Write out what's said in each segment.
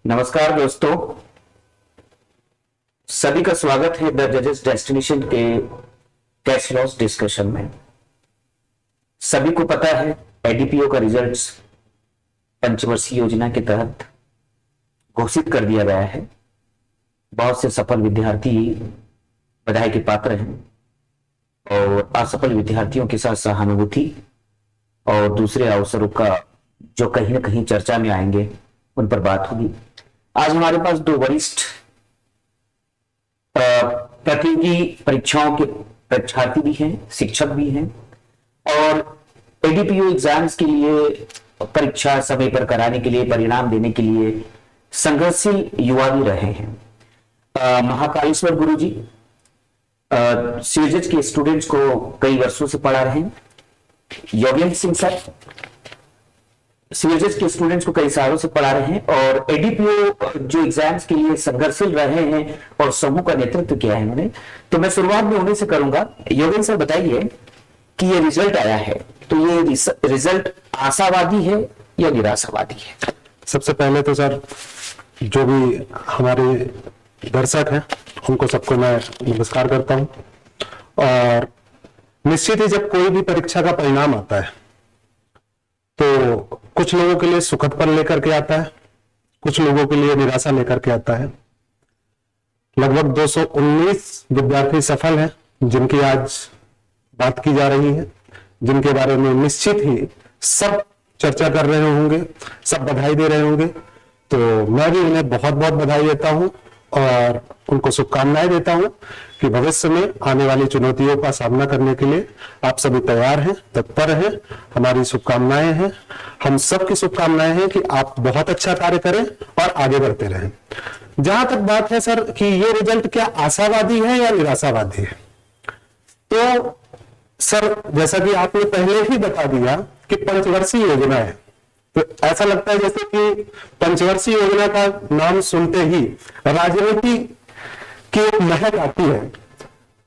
नमस्कार दोस्तों, सभी का स्वागत है द जजेस डेस्टिनेशन के कैश लॉस डिस्कशन में। सभी को पता है एडीपीओ का रिजल्ट्स पंचवर्षीय योजना के तहत घोषित कर दिया गया है। बहुत से सफल विद्यार्थी बधाई के पात्र हैं और असफल विद्यार्थियों के साथ सहानुभूति और दूसरे अवसरों का जो कहीं ना कहीं चर्चा में आएंगे उन पर बात होगी। आज हमारे पास दो वरिष्ठ प्रतियोगी परीक्षाओं के परीक्षार्थी भी हैं, शिक्षक भी हैं और एडीपीओ एग्जाम्स के लिए परीक्षा समय पर कराने के लिए, परिणाम देने के लिए संघर्षशील युवा भी रहे हैं। महाकालेश्वर गुरु जी सीजज के स्टूडेंट्स को कई वर्षों से पढ़ा रहे हैं। योगेंद्र सिंह सर सीएचएस के स्टूडेंट्स को कई सालों से पढ़ा रहे हैं और एडीपीओ जो एग्जाम्स के लिए संघर्षशील रहे हैं और समूह का नेतृत्व किया है उन्होंने। तो मैं शुरुआत में उन्हीं से करूंगा। योगेंद्र सर बताइए कि ये रिजल्ट आया है, तो ये रिजल्ट आशावादी है या निराशावादी है? सबसे पहले तो सर जो भी हमारे दर्शक हैं उनको सबको मैं नमस्कार करता हूं। और निश्चित ही जब कोई भी परीक्षा का परिणाम आता है तो कुछ लोगों के लिए सुखद पल लेकर के आता है, कुछ लोगों के लिए निराशा लेकर के आता है। लगभग 219 विद्यार्थी सफल हैं जिनकी आज बात की जा रही है, जिनके बारे में निश्चित ही सब चर्चा कर रहे होंगे, सब बधाई दे रहे होंगे। तो मैं भी उन्हें बहुत बहुत बधाई देता हूं और उनको शुभकामनाएं देता हूं कि भविष्य में आने वाली चुनौतियों का सामना करने के लिए आप सभी तैयार हैं, तत्पर हैं। हमारी शुभकामनाएं हैं, हम सबकी शुभकामनाएं हैं कि आप बहुत अच्छा कार्य करें और आगे बढ़ते रहें। जहां तक बात है सर कि ये रिजल्ट क्या आशावादी है या निराशावादी है, तो सर जैसा कि आपने पहले ही बता दिया कि पंचवर्षीय योजना है, तो ऐसा लगता है जैसे कि पंचवर्षीय योजना का नाम सुनते ही राजनीति की एक महक आती है।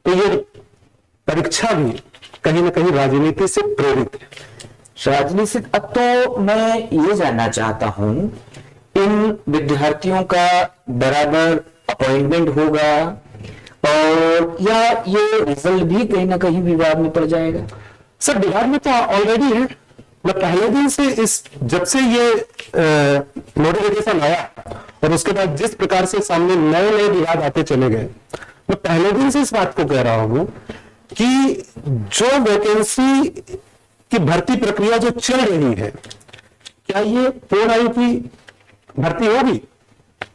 तो ये परीक्षा भी कहीं ना कहीं राजनीति से प्रेरित है। राजनीति से अब तो मैं ये जानना चाहता हूं, इन विद्यार्थियों का बराबर अपॉइंटमेंट होगा और या ये रिजल्ट भी कहीं ना कहीं विवाद में पड़ जाएगा? सर विवाद में तो ऑलरेडी है। मैं पहले दिन से जब से ये नोटिफिकेशन आया और उसके बाद जिस प्रकार से सामने नए नए विवाद आते चले गए, मैं पहले दिन से इस बात को कह रहा हूं कि जो वैकेंसी की भर्ती प्रक्रिया जो चल रही है, क्या ये पूर्ण आयु की भर्ती होगी?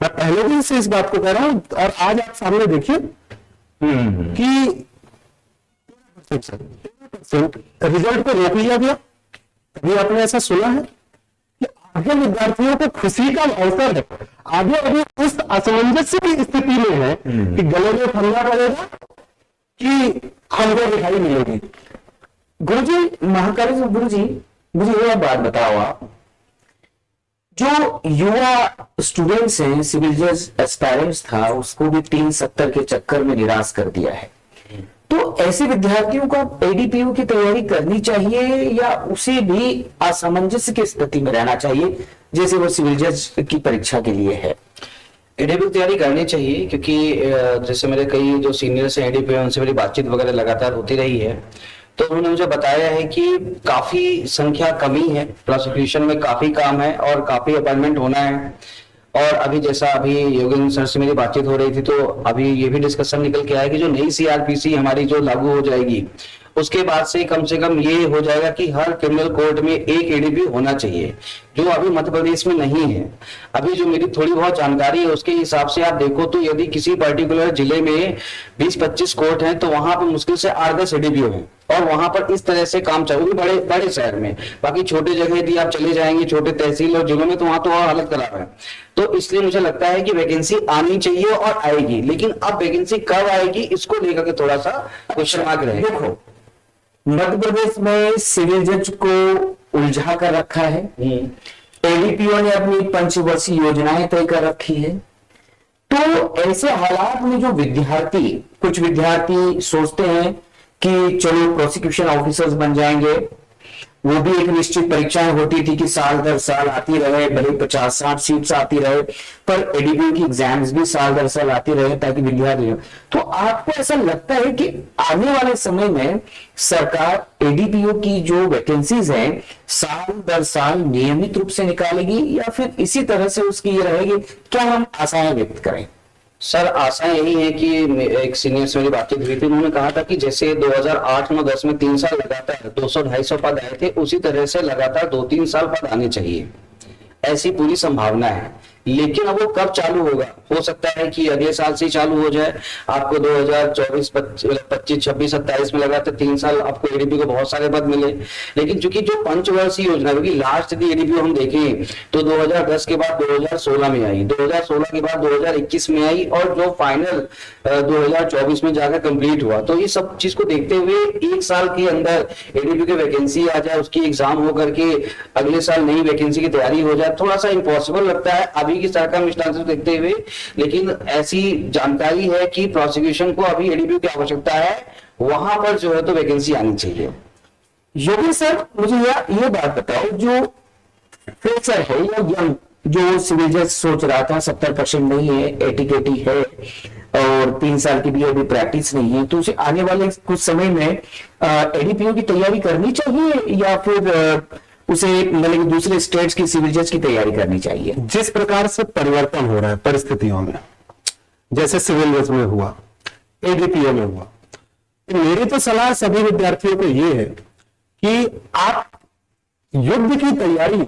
मैं पहले दिन से इस बात को कह रहा हूं और आज आप सामने देखिए कि रिजल्ट को रोक लिया गया। कभी आपने ऐसा सुना है कि आगे विद्यार्थियों को खुशी का अवसर है, आगे अभी उस असमंजस की स्थिति में है कि गले में फंदा पड़ेगा कि हमको दिखाई मिलेगी। गुरुजी, महाकालेश्वर गुरुजी, मुझे ये बात बताओ, आप जो युवा स्टूडेंट्स हैं, सिविल जज एस्पायरेंट्स था, उसको भी 370 के चक्कर में निराश कर दिया है। तो ऐसे विद्यार्थियों को एडीपीओ की तैयारी करनी चाहिए या उसे भी असमंजस की स्थिति में रहना चाहिए जैसे वो सिविल जज की परीक्षा के लिए है? एडीपीओ की तैयारी करनी चाहिए क्योंकि जैसे मेरे कई जो सीनियर्स हैं एडीपीओ, उनसे मेरी बातचीत वगैरह लगातार होती रही है, तो उन्होंने मुझे बताया है कि काफी संख्या कमी है, प्रोसिक्यूशन में काफी काम है और काफी अपॉइंटमेंट होना है। और अभी जैसा अभी योगेंद्र सर से मेरी बातचीत हो रही थी तो अभी ये भी डिस्कशन निकल के आया कि जो नई सीआरपीसी हमारी जो लागू हो जाएगी उसके बाद से कम ये हो जाएगा कि हर क्रिमिनल कोर्ट में एक एडीपी होना चाहिए, जो अभी मध्य प्रदेश में नहीं है। अभी जो मेरी थोड़ी बहुत जानकारी है उसके हिसाब से आप देखो तो यदि किसी पर्टिकुलर जिले में 20-25 कोर्ट हैं तो वहां पर मुश्किल से 8-10 एडीपीओ हैं और वहां पर इस तरह से काम चाहिए बड़े बड़े शहर में। बाकी छोटे जगह यदि आप चले जाएंगे, छोटे तहसील और जिलों में, तो वहां तो और हालत खराब है। तो इसलिए मुझे लगता है कि वैकेंसी आनी चाहिए और आएगी, लेकिन अब वैकेंसी कब आएगी इसको लेकर के थोड़ा सा क्वेश्चन मार्क रहेगा। देखो, मध्य प्रदेश में सिविल जज को उलझा कर रखा है, एडीपीओ ने अपनी पंचवर्षीय योजनाएं तय कर रखी है। तो ऐसे हालात में जो कुछ विद्यार्थी सोचते हैं कि चलो प्रोसिक्यूशन ऑफिसर्स बन जाएंगे वो भी एक निश्चित परीक्षाएं होती थी कि साल दर साल आती रहे, भले 50-60 सीट्स आती रहे, पर एडीपीयू की एग्जाम्स भी साल दर साल आती रहे ताकि विद्यार्थी। तो आपको ऐसा लगता है कि आने वाले समय में सरकार एडीपीयू की जो वैकेंसीज हैं साल दर साल नियमित रूप से निकालेगी, या फिर इसी तरह से उसकी ये रहेगी? क्या हम आशाएं व्यक्त करें? सर आशा यही है कि एक सीनियर से मेरी बातचीत हुई थी, उन्होंने कहा था कि जैसे 2008-9-10 में 3 साल लगातार 200-250 पद आए थे, उसी तरह से लगातार 2-3 साल पद आने चाहिए, ऐसी पूरी संभावना है। लेकिन अब वो कब चालू होगा, हो सकता है कि अगले साल से ही चालू हो जाए। आपको 2024, 25, 26, 27 में लगातार 3 साल आपको एडीपी को बहुत सारे पद मिले। लेकिन चूंकि जो पंचवर्षीय योजना, क्योंकि लास्ट यदि एडीपी हम देखें तो 2010 के बाद 2016 में आई, 2016 के बाद 2021 में आई, और जो फाइनल 2024 में जाकर कंप्लीट हुआ। तो ये सब चीज को देखते हुए 1 साल के अंदर एडीपी की वैकेंसी आ जाए, उसकी एग्जाम होकर के अगले साल नई वैकेंसी की तैयारी हो जाए, थोड़ा सा इम्पॉसिबल लगता है अभी की सरकार देखते हुए। लेकिन ऐसी जानकारी है कि प्रोसिक्यूशन को अभी एडीपी की आवश्यकता है, वहां पर जो है तो वैकेंसी आनी चाहिए। योगी सर, मुझे ये बात बताओ, जो फ्रेशर है या यंग, जो सिविल जज सोच रहा था 70% नहीं है, 80 है, और 3 साल की भी अभी प्रैक्टिस नहीं है, तो उसे आने वाले कुछ समय में एडीपीओ की तैयारी करनी चाहिए, या फिर उसे मतलब दूसरे स्टेट्स की सिविल जज की तैयारी करनी चाहिए? जिस प्रकार से परिवर्तन हो रहा है परिस्थितियों में, जैसे सिविल जज में हुआ, एडीपीओ में हुआ, तो मेरी तो सलाह सभी विद्यार्थियों को यह है कि आप युद्ध की तैयारी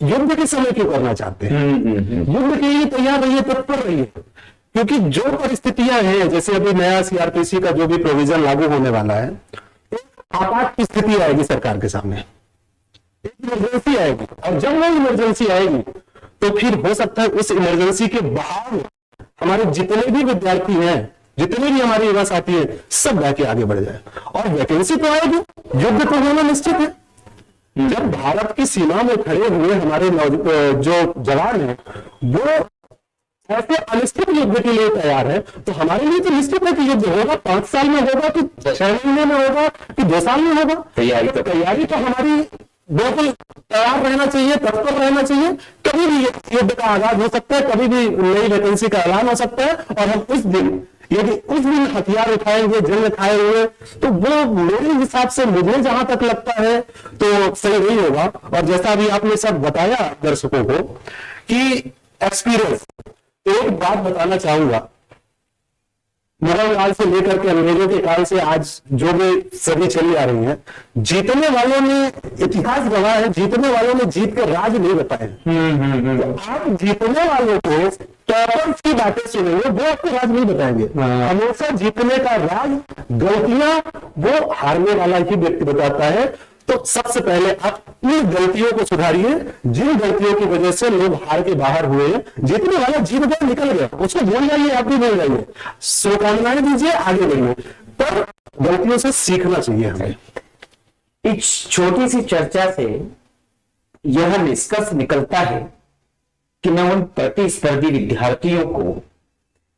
युद्ध के समय क्यों करना चाहते हैं? युद्ध के लिए तैयार रहिए, तत्पर रहिए, क्योंकि जो परिस्थितियां हैं, जैसे अभी नया सीआरपीसी का जो भी प्रोविजन लागू होने वाला है, एक आपात की स्थिति आएगी सरकार के सामने, एक इमरजेंसी आएगी, और जब वो इमरजेंसी आएगी तो फिर हो सकता है उस इमरजेंसी के बाद हमारे जितने भी विद्यार्थी हैं, जितने भी हमारी युवा साथी है, सब बाकी आगे बढ़ जाए, और वैकेंसी तो आएगी, युद्ध तो होना निश्चित है। जब भारत की सीमा में खड़े हुए हमारे जो जवान हैं वो ऐसे अनिश्चित युद्ध के लिए तैयार है, तो हमारे लिए तो निश्चित है कि युद्ध होगा, 5 साल में होगा कि 6 महीने में होगा कि 2 साल में होगा। तैयारी तो हमारी बिल्कुल तैयार रहना चाहिए, तत्पर रहना चाहिए। कभी भी युद्ध का आगाज हो सकता है, कभी भी नई वैकेंसी का ऐलान हो सकता है, और हम उस दिन यदि उस दिन हथियार उठाएंगे जंग खाए हुए, तो वो मेरे हिसाब से, मुझे जहां तक लगता है तो सही नहीं होगा। और जैसा अभी आपने सब बताया दर्शकों को कि एक्सपीरियंस, एक बात बताना चाहूंगा, मुगल काल से लेकर के अंग्रेजों के काल से आज जो भी सभी चली आ रही हैं, जीतने वालों ने, इतिहास गवाह है, जीतने वालों ने जीत के राज नहीं बताए। तो आप जीतने वालों को टॉपर्स की बातें सुनेंगे, वो आपको राज नहीं बताएंगे। हमेशा जीतने का राज, गलतियां वो हारने वाला ही व्यक्ति बताता है। तो सबसे पहले आप उन गलतियों को सुधारिए जिन गलतियों की वजह से लोग हार के बाहर हुए। जीतने वाला जीत गया, निकल गया, उसको भूल जाइए, आप भी भूल जाइए, शुभकामनाएं दीजिए, आगे बढ़िए, पर गलतियों से सीखना चाहिए हमें। इस छोटी सी चर्चा से यह निष्कर्ष निकलता है कि मैं उन प्रतिस्पर्धी विद्यार्थियों को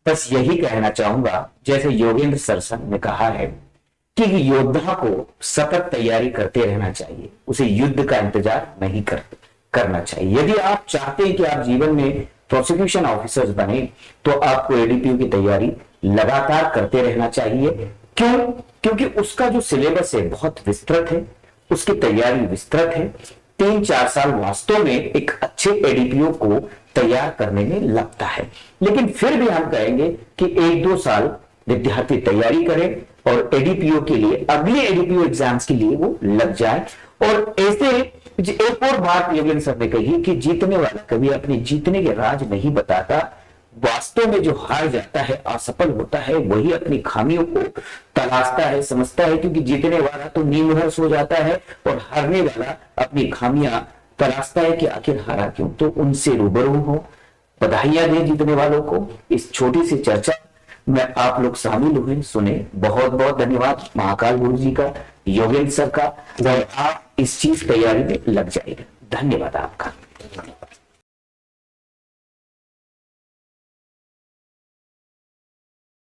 बस यही कहना चाहूंगा, जैसे योगेंद्र सरसन ने कहा है कि योद्धा को सतत तैयारी करते रहना चाहिए, उसे युद्ध का इंतजार नहीं करना चाहिए। यदि आप चाहते हैं कि आप जीवन में प्रोसिक्यूशन ऑफिसर्स बने, तो आपको एडीपीयू की तैयारी लगातार करते रहना चाहिए। क्यों? क्योंकि उसका जो सिलेबस है बहुत विस्तृत है, उसकी तैयारी विस्तृत है। 3-4 साल वास्तव में एक अच्छे एडीपीओ को तैयार करने में लगता है, लेकिन फिर भी हम कहेंगे कि 1-2 साल विद्यार्थी तैयारी करें और एडीपीओ के लिए, अगले एडीपीओ एग्जाम्स के लिए वो लग जाए। और ऐसे एक और बात योगेंद्र सर ने कही कि जीतने वाला कभी अपने जीतने के राज नहीं बताता। वास्तव में जो हार जाता है, असफल होता है, वही अपनी खामियों को तलाशता है, समझता है, क्योंकि जीतने वाला तो नीमहर्ष हो जाता है और हारने वाला अपनी खामियां तलाशता है कि आखिर हारा क्यों। तो उनसे रूबरू हो, बधाइयां दें जीतने वालों को। इस छोटी सी चर्चा में आप लोग शामिल हुए, सुने, बहुत बहुत धन्यवाद महाकाल गुरु जी का, योगेंद्र सर का। आप इस चीज तैयारी में लग जाएगा। धन्यवाद आपका।